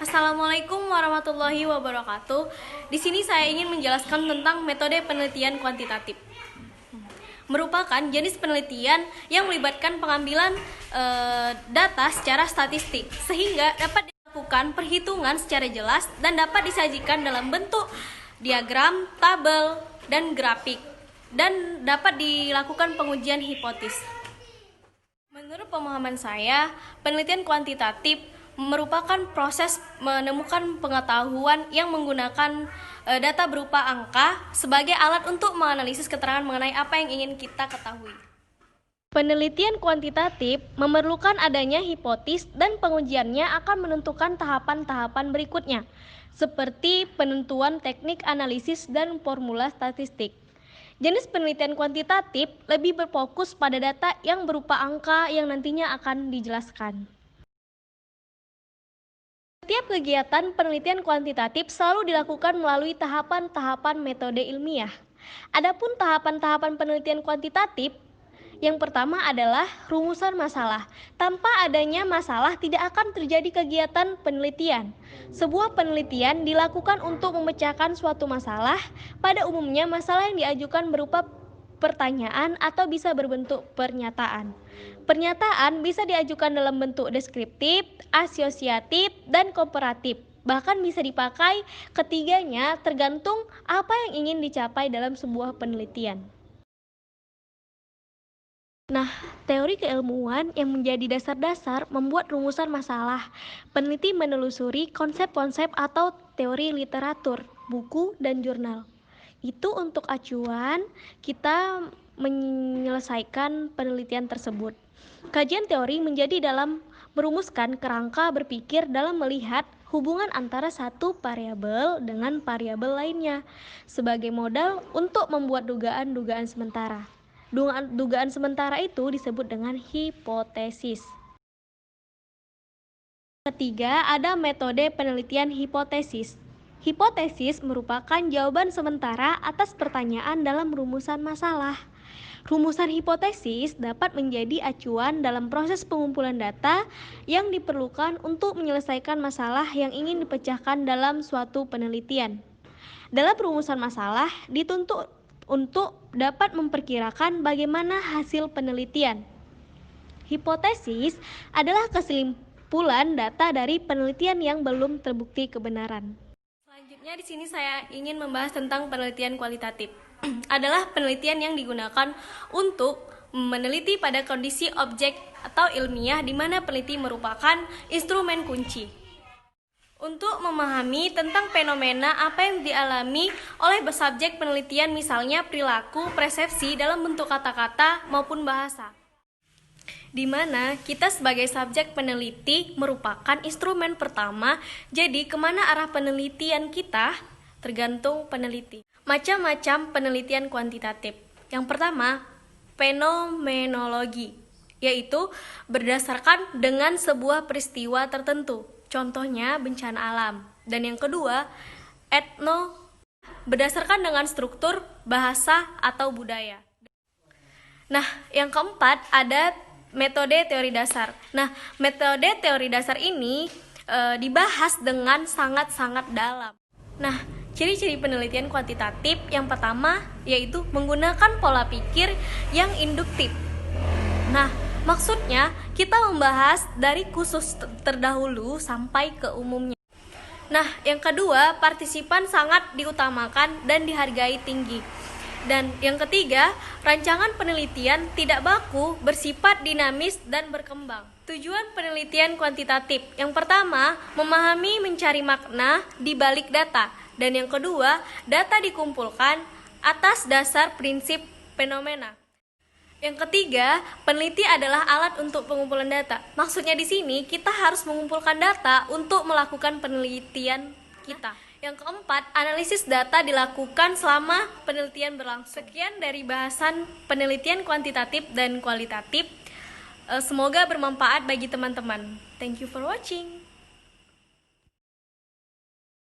Assalamualaikum warahmatullahi wabarakatuh. Di sini saya ingin menjelaskan tentang metode penelitian kuantitatif. Merupakan jenis penelitian yang melibatkan pengambilan data secara statistik, sehingga dapat dilakukan perhitungan secara jelas dan dapat disajikan dalam bentuk diagram, tabel, dan grafik, dan dapat dilakukan pengujian hipotesis. Menurut pemahaman saya, penelitian kuantitatif merupakan proses menemukan pengetahuan yang menggunakan data berupa angka sebagai alat untuk menganalisis keterangan mengenai apa yang ingin kita ketahui. Penelitian kuantitatif memerlukan adanya hipotesis dan pengujiannya akan menentukan tahapan-tahapan berikutnya, seperti penentuan teknik analisis dan formula statistik. Jenis penelitian kuantitatif lebih berfokus pada data yang berupa angka yang nantinya akan dijelaskan. Setiap kegiatan penelitian kuantitatif selalu dilakukan melalui tahapan-tahapan metode ilmiah. Adapun tahapan-tahapan penelitian kuantitatif, yang pertama adalah rumusan masalah. Tanpa adanya masalah tidak akan terjadi kegiatan penelitian. Sebuah penelitian dilakukan untuk memecahkan suatu masalah. Pada umumnya masalah yang diajukan berupa pertanyaan atau bisa berbentuk pernyataan. Pernyataan bisa diajukan dalam bentuk deskriptif, asosiatif, dan komparatif. Bahkan bisa dipakai ketiganya tergantung apa yang ingin dicapai dalam sebuah penelitian. Nah, teori keilmuan yang menjadi dasar-dasar membuat rumusan masalah. Peneliti menelusuri konsep-konsep atau teori literatur, buku, dan jurnal. Itu untuk acuan kita menyelesaikan penelitian tersebut. Kajian teori menjadi dalam merumuskan kerangka berpikir dalam melihat hubungan antara satu variabel dengan variabel lainnya sebagai modal untuk membuat dugaan-dugaan sementara. Dugaan sementara itu disebut dengan hipotesis. Ketiga, ada metode penelitian hipotesis. Hipotesis merupakan jawaban sementara atas pertanyaan dalam rumusan masalah. Rumusan hipotesis dapat menjadi acuan dalam proses pengumpulan data yang diperlukan untuk menyelesaikan masalah yang ingin dipecahkan dalam suatu penelitian. Dalam rumusan masalah dituntut untuk dapat memperkirakan bagaimana hasil penelitian. Hipotesis adalah kesimpulan data dari penelitian yang belum terbukti kebenaran. Selanjutnya di sini saya ingin membahas tentang penelitian kualitatif. Adalah penelitian yang digunakan untuk meneliti pada kondisi objek atau ilmiah di mana peneliti merupakan instrumen kunci untuk memahami tentang fenomena apa yang dialami oleh subjek penelitian, misalnya perilaku, persepsi dalam bentuk kata-kata maupun bahasa. Di mana kita sebagai subjek peneliti merupakan instrumen pertama, jadi kemana arah penelitian kita tergantung peneliti. Macam-macam penelitian kuantitatif. Yang pertama, fenomenologi, yaitu berdasarkan dengan sebuah peristiwa tertentu, contohnya bencana alam. Dan yang kedua, berdasarkan dengan struktur, bahasa, atau budaya. Nah, yang keempat ada metode teori dasar. Nah, metode teori dasar ini dibahas dengan sangat-sangat dalam. Nah, ciri-ciri penelitian kuantitatif yang pertama yaitu menggunakan pola pikir yang induktif. Nah, maksudnya kita membahas dari khusus terdahulu sampai ke umumnya. Nah, yang kedua, partisipan sangat diutamakan dan dihargai tinggi. Dan yang ketiga, rancangan penelitian tidak baku, bersifat dinamis dan berkembang. Tujuan penelitian kuantitatif yang pertama, memahami mencari makna di balik data. Dan yang kedua, data dikumpulkan atas dasar prinsip fenomena. Yang ketiga, peneliti adalah alat untuk pengumpulan data. Maksudnya di sini kita harus mengumpulkan data untuk melakukan penelitian kita. Yang keempat, analisis data dilakukan selama penelitian berlangsung. Sekian dari bahasan penelitian kuantitatif dan kualitatif. Semoga bermanfaat bagi teman-teman. Thank you for watching.